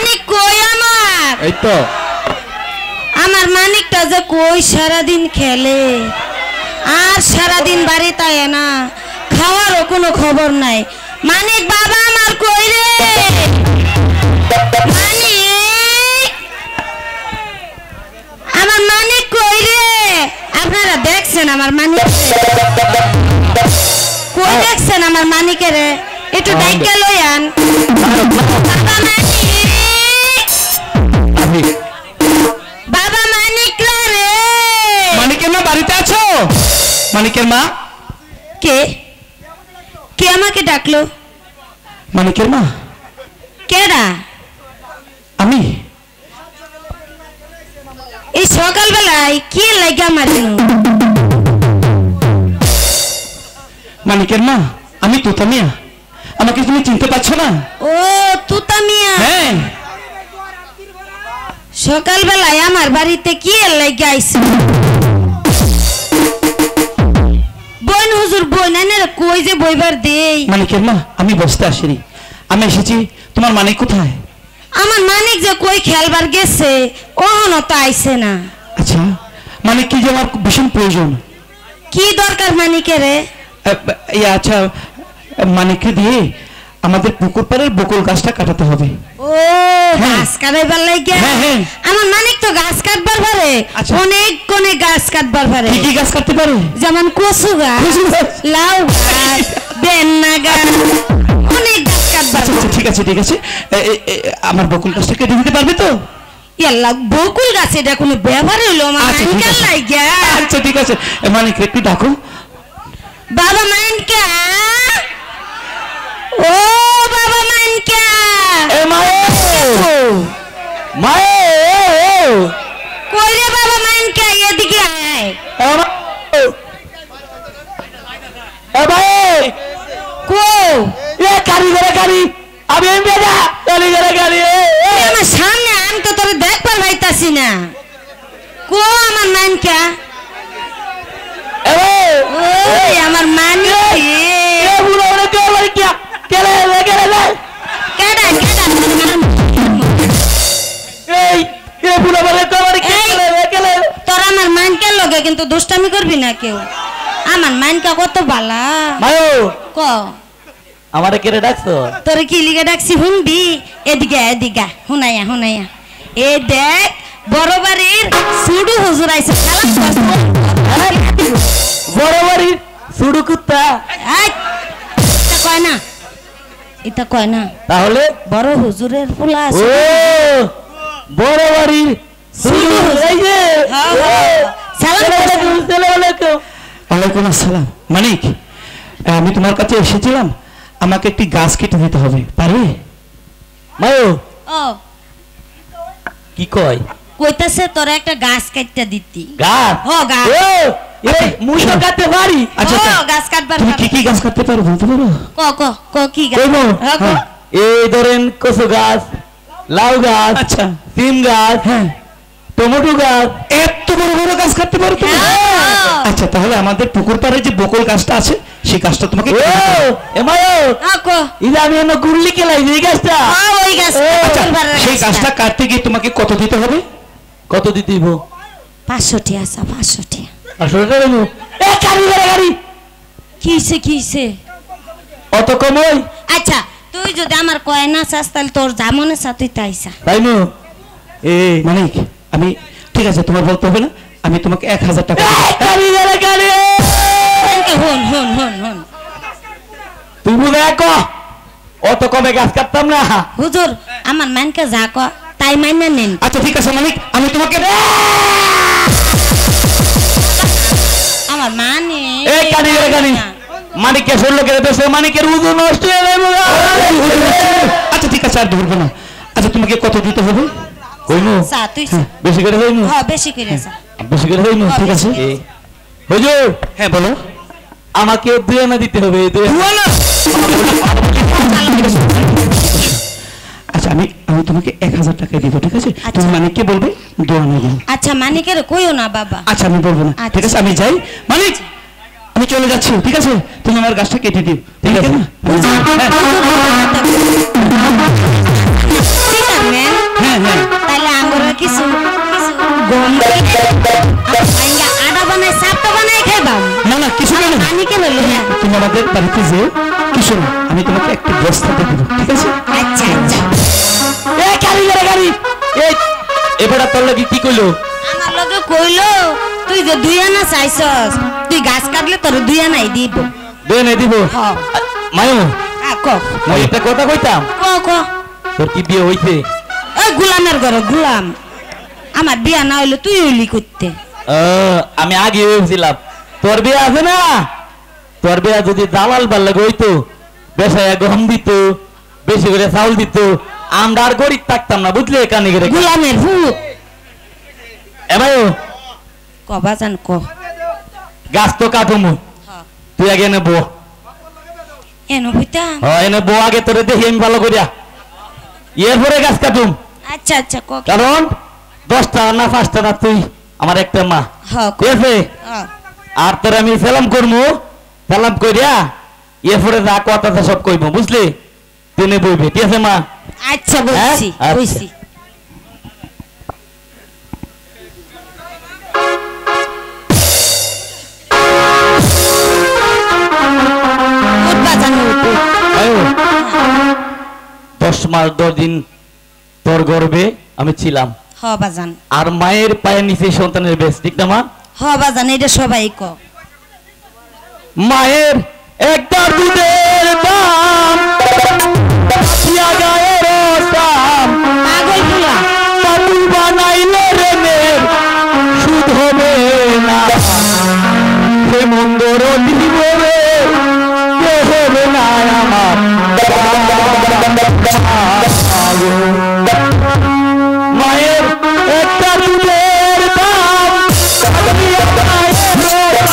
মানিক কই আমার? এই তো আমার মানিকটা যে কই সারাদিন খেলে আর সারাদিন বাড়িতে আয় না, খাওয়ারও কোনো খবর নাই। মানিক বাবা আমার কই রে? মানিক, আমার মানিক কই রে? আপনারা দেখছেন আমার মানিক কই? দেখছেন আমার মানিকের? একটু ডাইকা লইয়ান। বাবা মানিক, বাবা মানিক রে। মানিকের মা বাড়িতে আছো? মানিকের মা? কে কে আমাকে ডাকলো? মানিকের মা? কেডা? আমি। এই সকালবেলায় কি লাগা মারিল? মানিকের মা, আমি তুতা মিয়া। আমাকে তুমি চিনতে পারছো না? ও তুতা মিয়া। হ্যাঁ। সকালবেলায় আমার বাড়িতে কি লাগা আইছে? বইন হুজুর বইন আইনারে কই যে বইবার দেই? মানিকের মা, আমি বসতে আসিনি, আমি এসেছি। তোমার মানিক কোথায়? আমার মানিক যে কই খেলবার গেছে, ওহনো তো আইছে না। আচ্ছা, মানিক কি যে আমার ভীষণ প্রয়োজন। কি দরকার মানিকের? আচ্ছা, মানিককে দিয়ে আমাদের পুকুর পাড়ের বকুল গাছটা কাটাতে হবে। ও গাছ কাটাইবার লাগে? আমার মানিক তো গাছ কাটবার পারে, অনেক কোনে গাছ কাটবার পারে। কি গাছ কাটতে পারে? যেমন কচু গাছ, লাউ গাছ, বেন্না গাছ, অনেক গাছ কাটবার। আচ্ছা ঠিক আছে ঠিক আছে, আমার বকুল গাছটা কেটে দিতে পারবে তো? ইয়াল্লা, বকুল গাছ এটা কোনো ব্যাপার হইলো? মানিকের লাগে। আচ্ছা ঠিক আছে, মানিক একটু ডাকো। বাবা মানিকা, ও বাবা মানিকা। এ মায়ে, মায়ে কই রে বাবা মানিকা? এদিকে আয়। এ মায়ে কো এ গাড়ি ধরে গাড়ি, আমি বেজা গাড়ি ধরে গাড়ি। আমার সামনে আমি তো তোরে দেখবার পাইতাছি না। কো আমার মানিকা? ওই আমার মানিক। এ বুড়ো বলে তো বলে কি কেলে কেলে কেডা কেডা? এই এ বুড়ো বলে তো বলে কেলে কেলে। তোর আমার মানিকের লগে কিন্তু দুষ্টামি করবি না কেউ। আমার মানিকা কত বালা। মায়ো ক আমারে কেড়ে ডাকছো? তোরে কি লিগে ডাকছি শুনবি? এদিকে এদিকে হুনাইয়া হুনাইয়া। এ দেখ, বড় বাড়ির সুডু হুজুর আইছে। বড় বাড়ির সুডু কুত্তা? এটা কয় না, এটা কয় না। তাহলে বড় হুজুরের পোলা আছে। ও বড় বাড়ির সুডু। এই যে সালাম আলাইকুম। ওয়ালাইকুম আসসালাম। মানিক, আমি তোমার কাছে এসেছিলাম, আমাকে একটি গাছ কেটে দিতে হবে, পারবে? মায়ো ও কি কয়? কইতাছে তোরা একটা গাছ কাটতে দিতি। গাছ? ও গাছ। ও এই মুশো কাটতে পারি? আচ্ছা গাছ কাটবার। তুমি কি কি গাছ কাটতে পারো বলতে পারো? ক ক ক কি গাছ? এই ধরেন কচু গাছ, লাউ গাছ, আচ্ছা সিম গাছ, হ্যাঁ টমেটো গাছ, এত বড় বড় গাছ কাটতে পারো তুমি? আচ্ছা তাহলে আমাদের পুকুর পাড়ে যে বকুল গাছটা আছে সেই গাছটা তোমাকে আমি গুল্লি কেলাই এই গাছটা। সেই গাছটা কাটতে গিয়ে তোমাকে কত দিতে হবে? কত দিতে দিব? 500 টাকা। 500 টাকা। 500 টাকা দেবো? গাড়ি কিছে কিছে অত কম? আচ্ছা তুই যদি আমার কয় না চাস তাহলে তোর জামনে সাথে তাইসা তাই না? মানিক, আমি ঠিক আছে, তোমার বলতে হবে না, আমি তোমাকে 1000 টাকা তুই বুঝে অত কমে গাছ কাটতাম না হুজুর। আমার মানকে যা ক তাই মাইনা নেন। আচ্ছা ঠিক আছে মানিক, আমি তোমাকে আমার মানে মানিককে শুনলো কেন দেশে মানিকের ওজন নষ্ট হয়ে যাবে। আচ্ছা ঠিক আছে, আর ধরবো না। আচ্ছা তোমাকে কত দিতে হবে? বেশি করে হইনি? বেশি করে বেশি করে হইনি? ঠিক আছে হুজুর। হ্যাঁ বলো। আমাকে 2 আনা দিতে হবে। 2 আনা? আচ্ছা আমি তোমাকে 1000 টাকা দিব, ঠিক আছে? তুমি মানিককে বলবে 2 আনা দিন। আচ্ছা মানিকের কইও না বাবা। আচ্ছা আমি বলবো না, ঠিক আছে? আমি যাই মানিক, আমি চলে যাচ্ছি, ঠিক আছে? তুমি আমার গাছটা কেটে দিও, ঠিক আছে? আমি কেন লইয়া তুমি আমাদের বাড়িতে যে কি শোনো আমি তোমাকে একটা বস্তা দেব ঠিক আছে আচ্ছা আচ্ছা এই গাড়ি এই এবারে তোর লাগি কি কইলো আমার লগে কইলো তুই যে 2 আনা চাইছস তুই গাছ কাটলে তোর 2 আনাই দিব দে নাই দিব হ্যাঁ মায়ো ক মই একটা কথা কইতাম ক তোর কি বিয়ে হইছে ওই গুলামের ঘর গুলাম আমার বিয়া না হইলো তুই হইলি করতে আমি আগে ভেবেছিলাম তোর বিয়ে আছে না তোর বিয়ে যদি দালাল ভাল লাগে হইতো বেশায় গম দিত বেশি করে চাউল দিত আমরা আর গরিব থাকতাম না বুঝলি এখানে করে গুলামের ভূত এ ভাইও কবা জান ক গাছ তো কাটুমু তুই আগে এনে বো এনো বুইতা এনে বো আগে তোরে দেখি আমি ভালো করিয়া এরপরে গাছ কাটুম আচ্ছা আচ্ছা ক কারণ 10টা না 5টা না তুই আমার একটা মা হ্যাঁ ঠিক আছে আর তোর আমি সালাম করবো সালাম করিয়া এরপরে যা কথা সব কইব বুঝলি তিনি বইবে ঠিক আছে মা আচ্ছা বুঝছি হ্যাঁ? বুঝছি উঠবা জানো উঠো আয়ো 10 মাস 10 দিন তোর গর্ভে আমি ছিলাম হ বাজান আর মায়ের পায়ের নিচে সন্তানের বেশ ঠিক না মা হ বাজান এটা সবাই ক মায়ের একটা দুধের দাম দিয়া গায়ের দাম পাগল গুলা পাগল বানাইলে রে মেয়ের সুদ হবে না সে মন্দর দিব রে কে হবে না আমার মায়ের একটা দুধের দাম দিয়া গায়ের দাম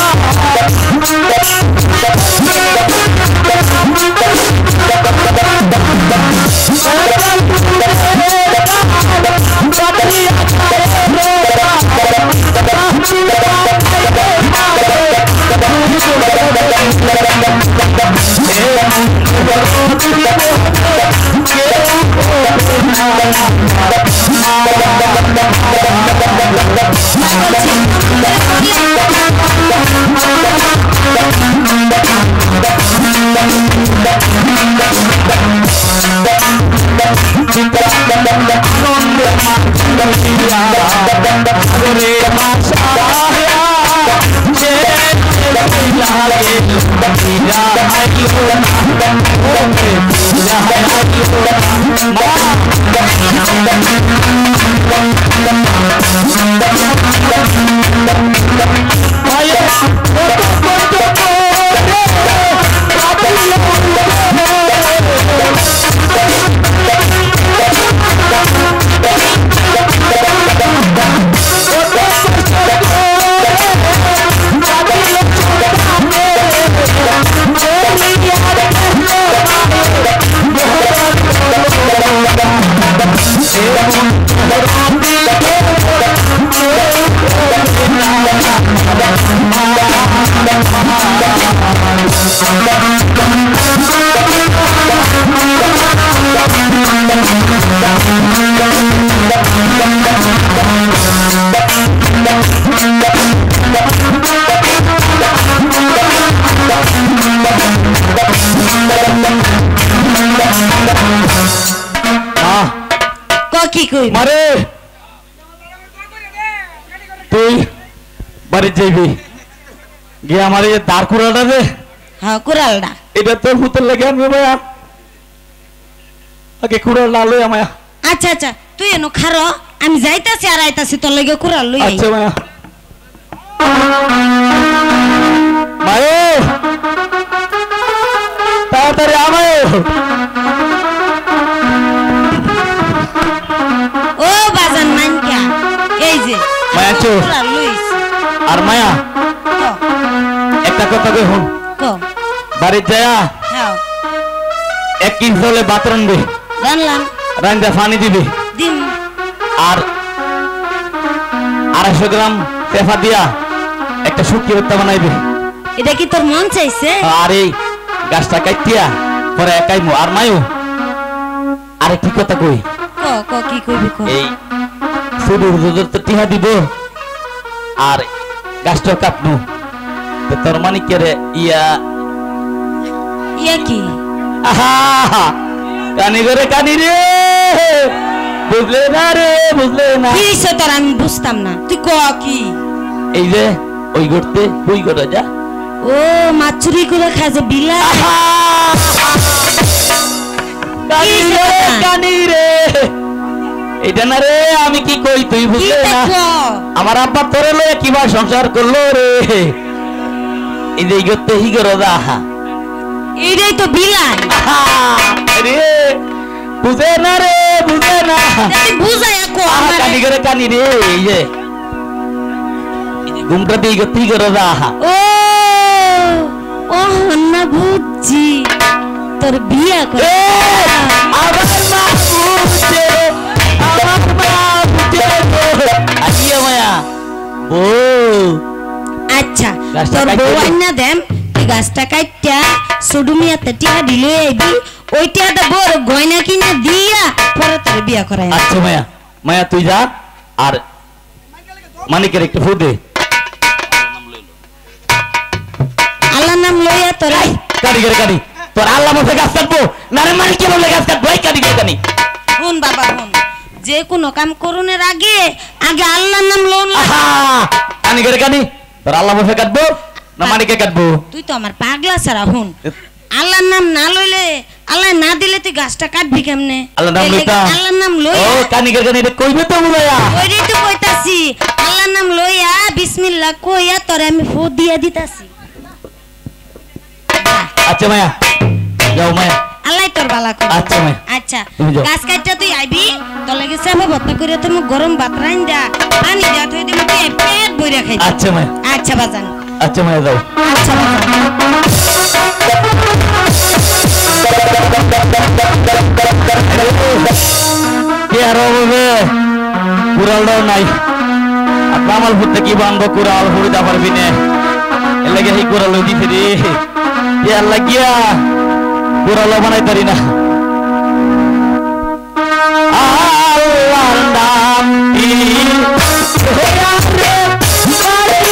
কি কই মারে তুই বাড়ি যাইবি গিয়ে আমার এই দাঁড় কুড়াটা দে হ্যাঁ কুড়ালটা এটা তোর হুতের লেগে আনবে ভাইয়া আগে কুড়াল না লই আমায়া আচ্ছা আচ্ছা তুই এনো খারো আমি যাইতাছি আর আইতাছি তোর লাগে কুড়াল লই আচ্ছা ভাইয়া মায়ে তাড়াতাড়ি আমায় ও বাজান নানকা এই যে মায়া চো কুড়াল লইছ আর মায়া একটা কথা কই হুন ক বাড়ি যায়া হ্যাঁ 1 কেজি হলে ভাত রানবে জানলাম রান্দা পানি দিবে দিন আর 250 গ্রাম পেঁপা দিয়া একটা শুটকি ভর্তা বানাইবে এটা কি তোর মন চাইছে আর এই গাছটা কাটিয়া পরে একাইমু আর মায়ু আরে কি কথা কই ক ক কি কইবি ক এই শুধু হুজুর তো টিহা দিব আর গাছটা কাটনু তোর মানিকের ইয়া ইয়া কি আহা কানি করে কানি রে বুঝলে না রে বুঝলে না কি সে তোর আমি বুঝতাম না তুই ক কি এই যে ওই করতে বই করে যা ও মাছুরি করে খায় যে বিলা কানি রে কানি রে এটা না রে আমি কি কই তুই বুঝলে না আমার আব্বা তোরে লয়ে কিবা সংসার করলো রে এই যে করতে হি করে যা এইটাই তো বিলাই রে বুঝে না রে বুঝে না তুই বুঝাই কো আমার কানি করে কানি রে এই যে ঘুমটা দিয়ে করতে হি করে যা ও না বুঝছি তোর বিয়া করে আমার মা বুঝে আমার মা বুঝে আইয়া মায়া ও আচ্ছা গাছটা তোর কাইটে বউ দে। আইনা দেম তুই গাছটা কাইটা সুডুমিয়াতে টিয়া দিলে আইবি ওই টিয়াটা বড় গয়না কিনে দিয়া পরে তোর বিয়া করাই আচ্ছা মায়া মায়া তুই যা আর মানিকের একটু ফু দে আল্লাহর নাম লইয়া তোর কাটি করে কাটি তোর আল্লাহ মতো গাছ কাটবো না রে মানিকে বলে গাছ কাটবো এই কাটি করে কানি শুন বাবা শুন যে কোনো কাম করুনের আগে আগে আল্লাহর নাম লোন কানি করে কানি তোর আল্লাহ মতো কাটবো না মানিকে কাটবো তুই তো আমার পাগলা ছাড়া হুন আল্লাহর নাম না লইলে আল্লাহ না দিলে তুই গাছটা কাটবি কেমনে আল্লাহর নাম লইতা আল্লাহর নাম ও লইয়া কানি করে কানি এটা কইবে তো বুলায়া ওইটাই তো কইতাছি আল্লাহর নাম লইয়া বিসমিল্লাহ কইয়া তোরে আমি ফু দিয়া দিতাছি আচ্ছা মায়া যাও মায়া আল্লাহ তোর বালা করে আচ্ছা মায়া আচ্ছা তুমি যাও। গাছ কাটটা তুই আইবি তোর লাগে সামে ভর্তা করে তুমি গরম ভাত রাইন দা পানি দা তুই দিমু তুই পেট ভরে খাই আচ্ছা মায়া আচ্ছা বাজান আচ্ছা মায়া যাও আচ্ছা বাজান কে আর হবে কুড়ালটাও নাই আর কামাল ফুটতে কি বানবো কুড়াল ফুড়িতে পারবি না এর লাগে এই কুড়াল দিছে রে কে আর লাগিয়া কুড়ালও বানাই পারি না আল্লাহর নাম কি হইয়া রে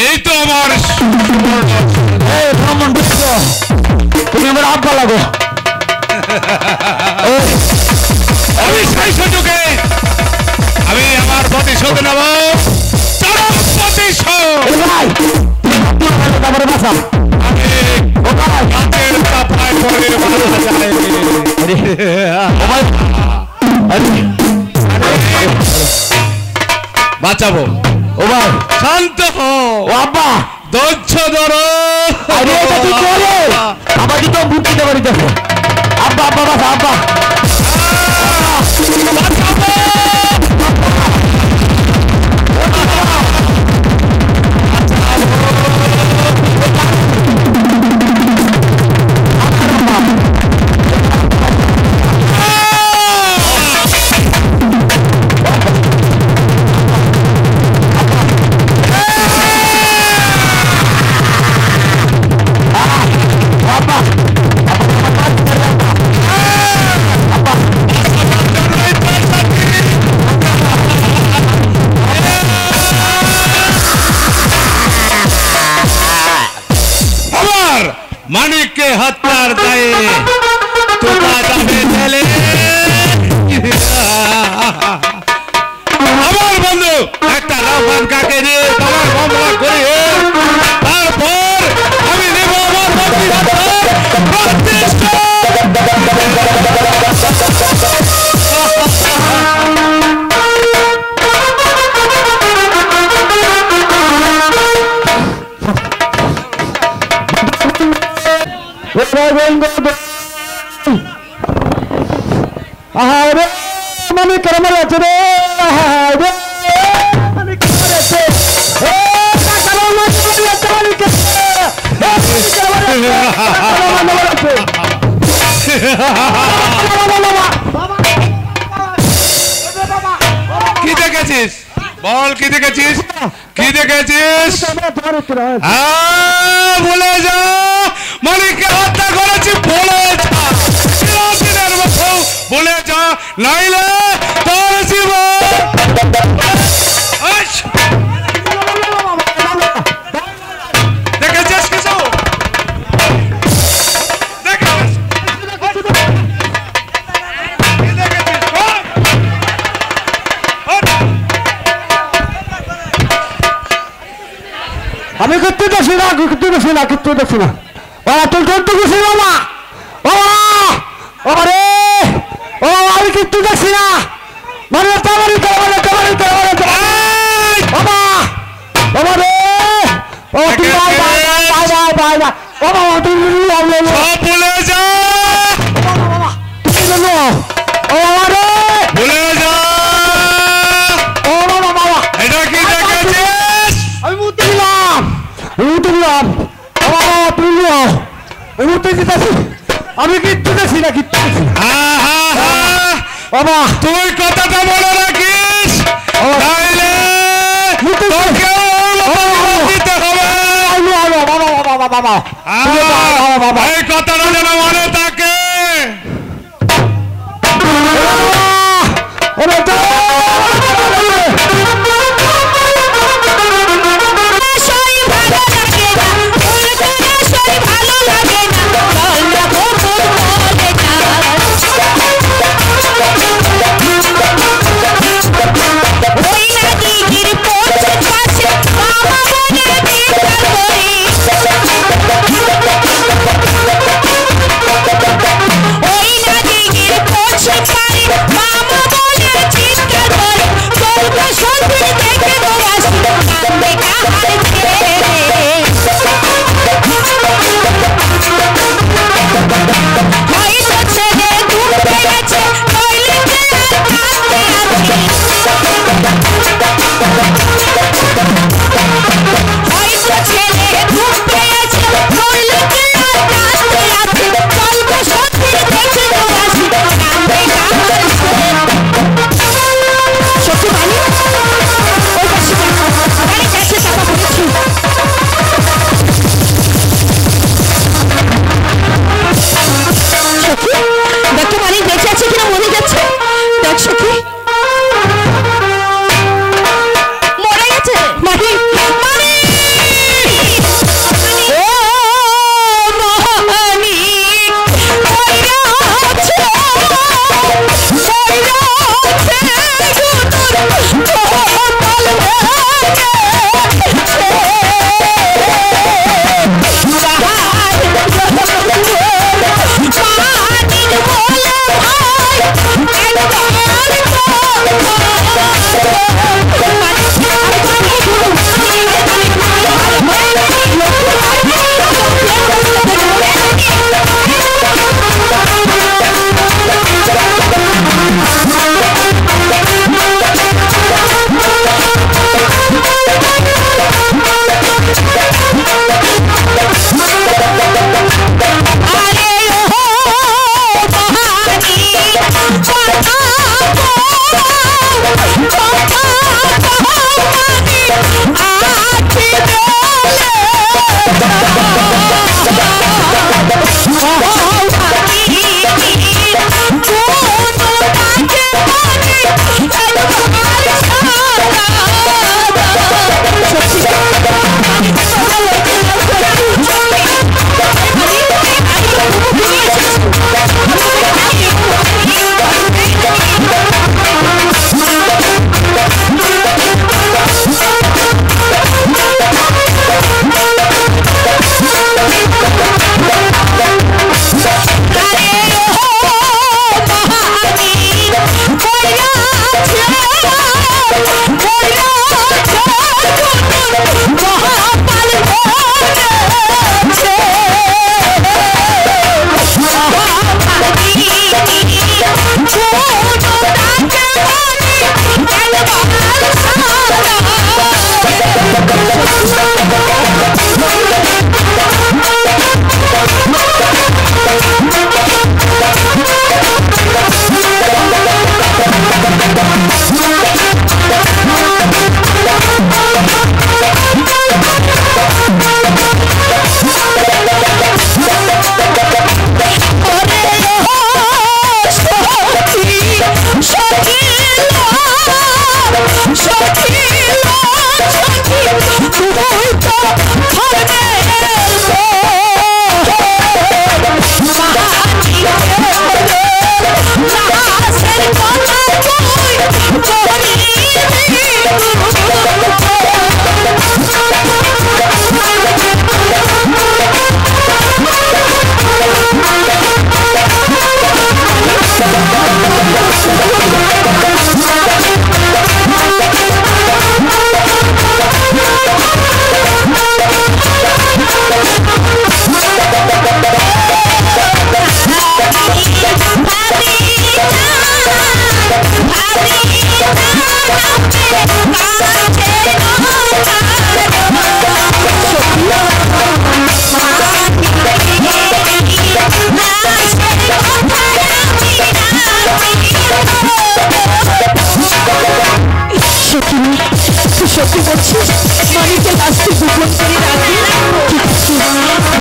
এই তো আমার তুমি আমার আব্বা লাগো আমি সেই সুযোগে আমি আমার প্রতিশোধ নেব চরম প্রতিশোধ ভাই তারপরে বাসা আমি গাছের চাপায় পড়ে মারা যায়। ও ভাই বাঁচাবো ও ভাই আরে এটা তুই করে আমাকে তো মুখ দিতে পারি দেখো আব্বা আব্বা বাবা আব্বা मानिक के हत्यार दाए তোতা যাবে জেলে আমার বন্ধু একটা লাফান কাকে নিয়ে তোমার মামলা করে তারপর আমি নেব আমার প্রতিষ্ঠা আরে মানে কেমন আছে রে আরে মানে কেমন আছে এ কাকালো মাছ বলি আছে মানে কে কি দেখেছিস বল কি দেখেছিস কি দেখেছিস বলে যা মালিককে হত্যা করেছি বলে যা চিরদিনের মতো বলে যা নাইলে তোর জীবন দেখেছিস কিছু আমি কিচ্ছু দেখছি না কিচ্ছু দেখছি না কিচ্ছু দেখছি না ওরা তুই করতে গেছি বাবা বাবা রে ও আমি কিচ্ছু দেখছি না মানে তোমারই বাবা বাবা রে ও তুই বাই বাবা তুই ভুলে যা ও বাবা রে ভুলে যা ও বাবা এটা কি দেখেছিস আমি মুতে দিলাম আমি কিচ্ছু দেখছি না কিচ্ছু বাবা তুই কথাটা বলে রাখিস তাইলে দিতে হবে এই কথাটা যেন মনে থাকে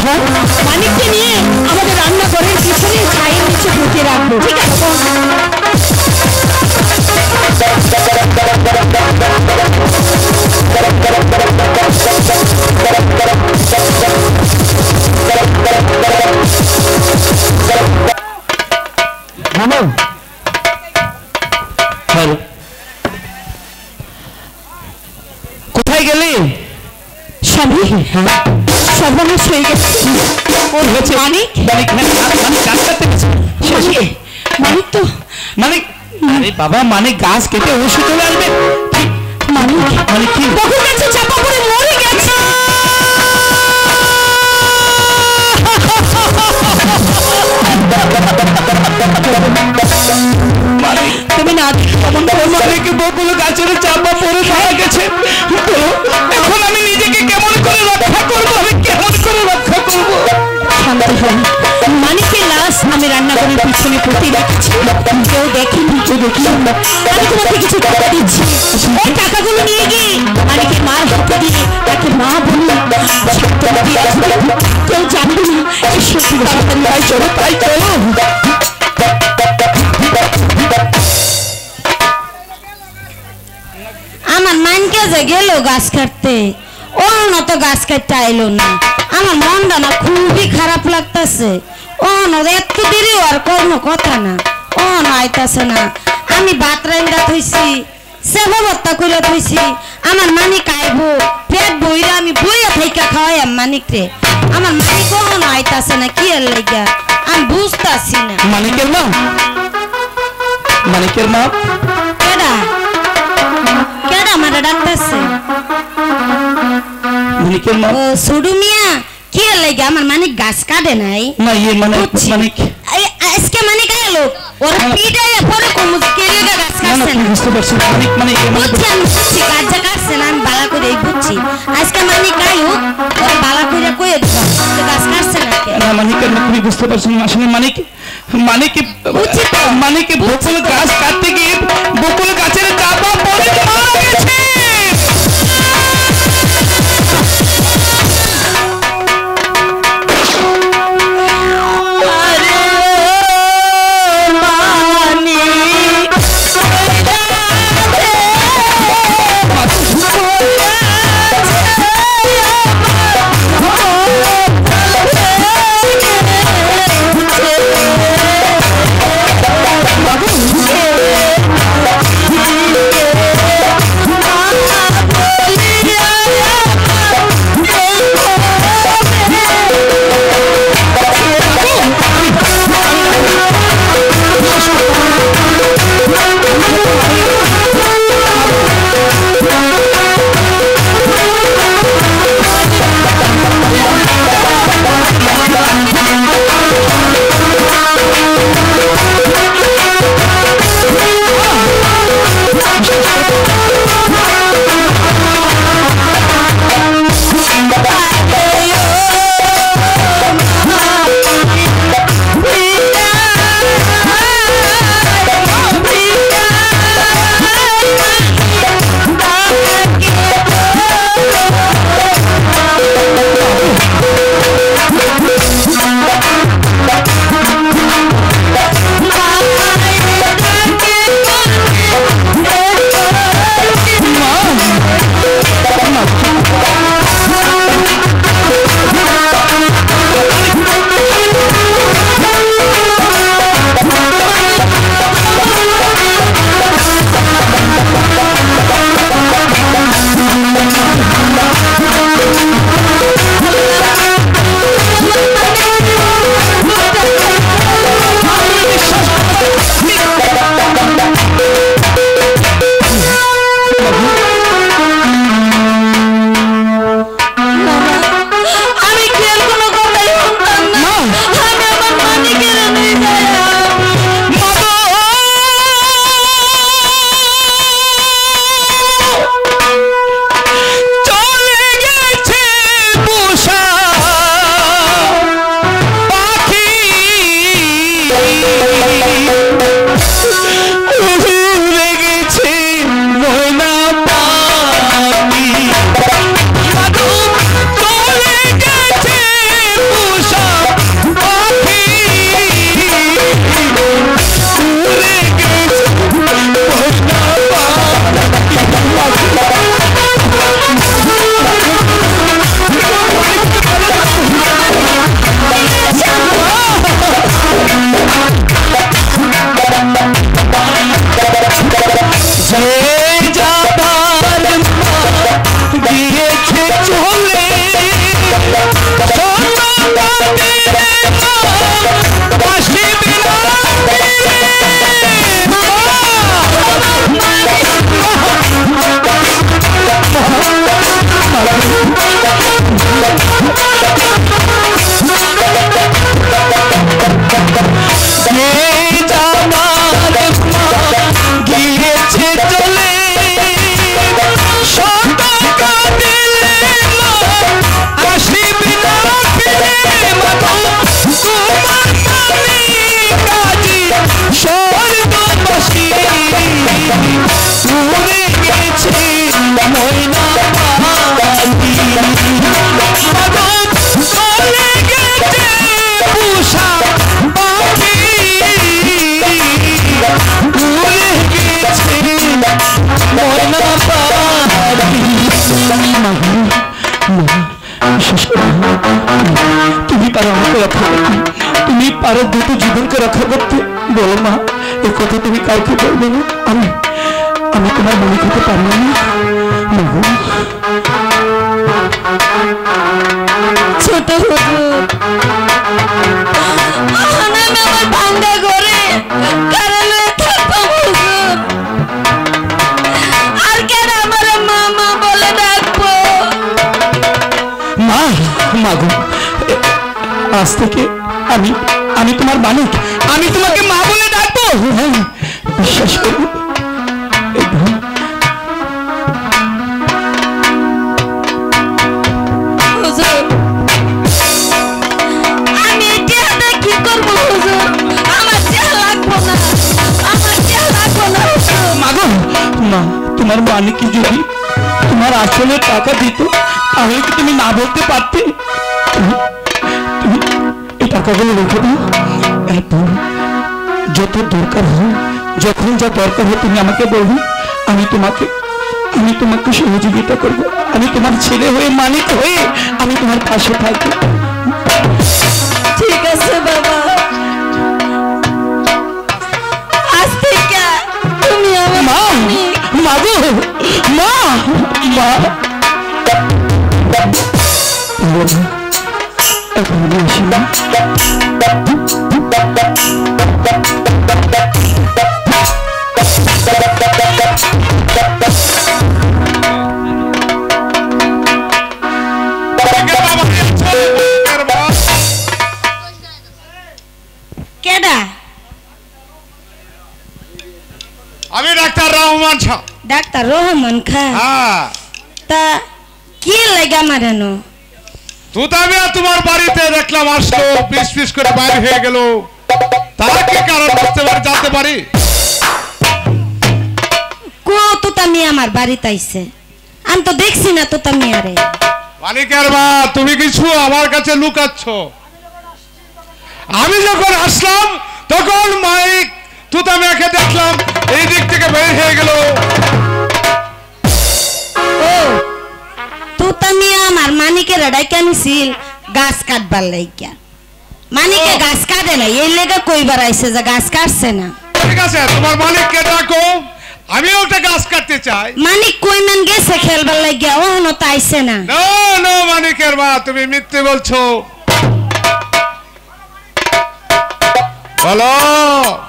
হয় মানিককে নিয়ে আমাদের রান্নাঘরের পিছনে ছায়ের নিচে ঢুকিয়ে রাখবো, ঠিক আছে? কোথায় গেলি স্বামী? সর্বনাশ হয়ে গেছে। মানিক মানিক তো মানিক, আরে বাবা মানিক গাছ কেটে ওষুধ চলে আসবে। মানিক মানিক কি বকুল গাছে চাপা পড়ে মরে গেছে। তুমি না মানিক বকুল গাছের চাপা পড়ে মারা গেছে। এখন আমি নিজেকে কেমন করে রক্ষা করবো? আমি কেমন করে রক্ষা করবো? শান্ত হন। মানিকের লাশ আমি রান্নাঘরের পিছনে পুঁতে রেখেছি, কেউ দেখেনি, কেউ দেখিনি। আমি তোমাকে কিছু টাকা দিচ্ছি, ওই টাকাগুলো নিয়ে গিয়ে মানিকের মার হাতে দিয়ে তাকে মা বলি সান্ত্বনা দিয়ে আসবে। কেউ জানবে না। সত্যি তাই চলো, তাই চলো। আমার মানকে যে গেল গাছ কাটতে, অন্য তো গাছ কাটতে আইলো না। আমার মনটা না খুবই খারাপ লাগতেছে। অন্য এত দেরি আর কোনো কথা না, অন্য আইতাছে না। আমি ভাত রান্না থইছি, সেবা ভত্তা করে থইছি। আমার মানিক আইবো, পেট বইরা আমি বইয়া থাইকা খাওয়াই মানিক রে। আমার মানিক অন্য আইতাছে না, কি এর লাগিয়া আমি বুঝতাছি না। মানিকের মা, মানিকের মা কেডা কেডা আমার ডাকতেছে? মানিকের মা। ও সুডু মিয়া, কি এর লাগিয়া আমার মানিক গাছ কাটে নাই? না ইয়ে মানে মানিক আজকে মানিক আইলো, ওর পিটাইয়া পরে কোন কে লাগা গাছ না না কাটছে তুমি না। বুঝতে পারছো মানিক মানে ইয়ে মানে বুঝছি, আমি বুঝছি গাছ যা কাটছে না, আমি বালা করে বুঝছি। আজকে মানিক আইলো, ওর বালা করে কইয়ে দিবা যে গাছ কাটছে না কে। না মানিকের মা তুমি বুঝতে পারছো না। আসলে মানিক মানিক বুঝছি তো। মানিক বকুল গাছ কাটতে গিয়ে বকুল গাছের চাপা পড়ে মারা গেছে। বাবু তুমি পারো আমাকে রক্ষা করতে, তুমি পারো দুটো জীবনকে রক্ষা করতে। বলো মা, এই কথা তুমি কাউকে বলবে না? আমি আমি তোমার মনে করতে পারবো না। ছোট হুজুর, আমি আমার ভাঙ্গা ঘরে কারালে থাকবো হুজুর। আর কেন আমার মামা বলে ডাকবো? মা, মা গো, আজ থেকে আমি আমি তোমার মালিক, আমি তোমাকে মা বলে ডাকবো। হ্যাঁ, বিশ্বাস করো। হুজুর, আমি এটা কি করবো হুজুর? আমার চেহারা লাগবো না, আমার চেহারা লাগবো না হুজুর। মা গো, মা, তোমার মালিক কি যদি তোমার আসলে টাকা দিত তাহলে কি তুমি না বলতে পারতে? তুমি এই টাকাগুলো রেখে দাও, এরপর যত দরকার হয়, যখন যা দরকার হয় তুমি আমাকে বলবে, আমি তোমাকে সহযোগিতা করব। আমি তোমার ছেলে হয়ে, মালিক হয়ে আমি তোমার পাশে থাকবো। ঠিক আছে বাবা, আজ থেকে তুমি আমার মা, মালিক। মা গো, মা, মা, এখন আমি আসি না। কেডা? আমি ডাক্তার রহমান শাহ। ডাক্তার রহমান খা? হ্যাঁ, তা কি লাগা মারানো? তুতামিয়া তোমার বাড়িতে দেখলাম আসলো, পিস পিস করে বাইরে হয়ে গেল। তার কি কারণ বুঝতে পারি, জানতে পারি? কো তুতামি আমার বাড়িতে আইছে? আমি তো দেখছি না তুতামি আরে। মালিকের মা, তুমি কিছু আমার কাছে লুকাচ্ছ। আমি যখন আসলাম তখন মাইক তুতামিয়াকে দেখলাম এই দিক থেকে বের হয়ে গেল। ও, তুতামি আমার মানিকের ডাইকা নিছিল গাছ কাটবার লাইগা। মানিকে গাছ কাটে না, এই লেগে কইবার আইছে যে গাছ কাটছে না। ঠিক আছে, তোমার মালিককে ডাকো, আমিও একটা গাছ কাটতে চাই। মানিক কইমান গেছে খেলবার লাগিয়া, ওহনো তো আইছে না। নো নো মানিকের মা, তুমি মিথ্যে বলছো। বলো,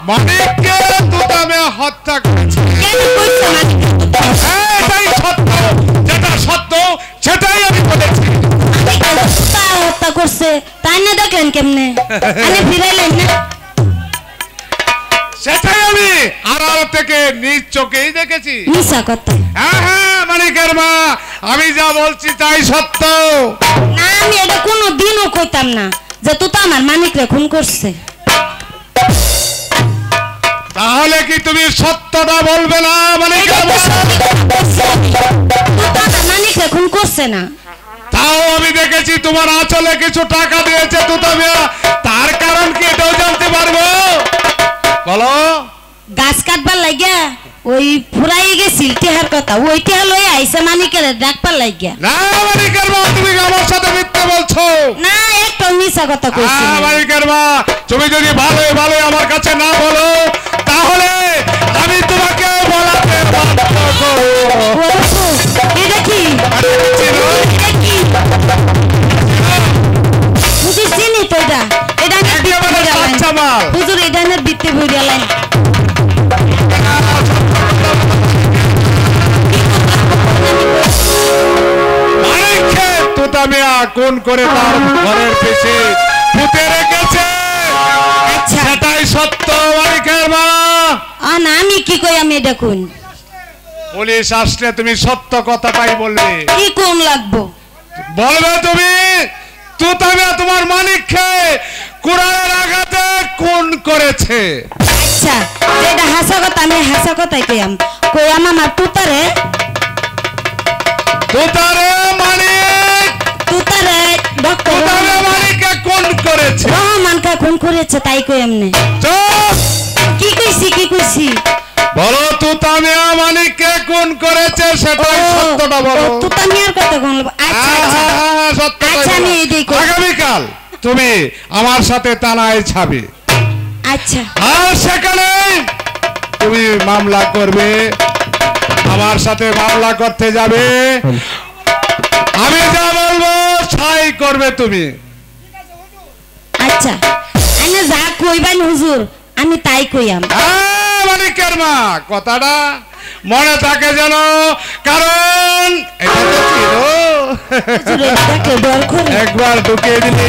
মানিককে তুতামিয়া হত্যা করেছে। কেন কইছে মানিক? এটাই সত্য, যেটা সত্য সেটাই আমি বলেছি। তা হত্যা করছে তাই না দেখলেন কেমনে? আরে ফিরাইলেন না? সেটাই আমি আড়াল থেকে নিজ চোখেই দেখেছি। মিছা কথা। হ্যাঁ হ্যাঁ মানিকের মা, আমি যা বলছি তাই সত্য। না, আমি এটা কোনো দিনও কইতাম না যে তুই তো আমার মানিকরে খুন করছে। তাহলে কি তুমি সত্যটা বলবে না মানিকের মা? তুই তো আমার মানিকরে খুন করছে না। তাও আমি দেখেছি তোমার আঁচলে কিছু টাকা দিয়েছে তুতামিয়া, তার কারণ কি এটাও জানতে পারবো? বলো। গাছ কাটবার লাগিয়া ওই ফুরাই গেছিল টেহার কথা, ওই টেহা লই আইছে মানিকের ডাকবার লাগিয়া। না মানিকের মা, তুমি আমার সাথে মিথ্যে বলছো। না, একটা মিছা কথা কইছি। মানিকের মা, তুমি যদি ভালো ভালো আমার কাছে না বলো তাহলে আমি তোমাকে বলাতে বাধ্য করব। এটা কি? এটা কি? বুঝি চিনি তো এটা। আচ্ছা বল হুজুর এই ধানের বিত্তে ভরিয়া লাইন মানিককে তোতা মিয়া কোন করে তার ঘরের পেছে পুঁতে রেখেছে আচ্ছা সেটাই সত্য মানিকের মা না আমি কি কই আমি এটা কোন পুলিশ আসলে তুমি সত্য কথাটাই বলবে কি কোন লাগবো বলবে তুমি তোতা মিয়া তোমার মানিককে কুড়ালের আঘাতে খুন করেছে আচ্ছা যেটা হাসা কথা আমি হাসা কথাই কইয়াম আমার তুতারে মানিক তুতারে ডক্টর তোতা মানিককে খুন করেছে রহমানকে খুন করেছে তাই কই এমনি চুপ! কি কইছি বলো তোতা মিয়া মানিককে খুন করেছে সেটাই সত্যটা বলো তুতা মিয়ার কথা কোন আচ্ছা আচ্ছা সত্যটাই আচ্ছা, আমি এটাই বলো। করি। আগামীকাল তুমি আমার সাথে থানায় যাবে আচ্ছা আর সেখানে তুমি মামলা করবে আমার সাথে মামলা করতে যাবে আমি যা বলবো তাই করবে তুমি আচ্ছা আমি যা কইবান হুজুর আমি তাই কইয়াম মানিকের মা কথাটা মনে থাকে যেন কারণ এটা তো ছিল হুজুর এটাকে ডর করে একবার ঢুকিয়ে দিলে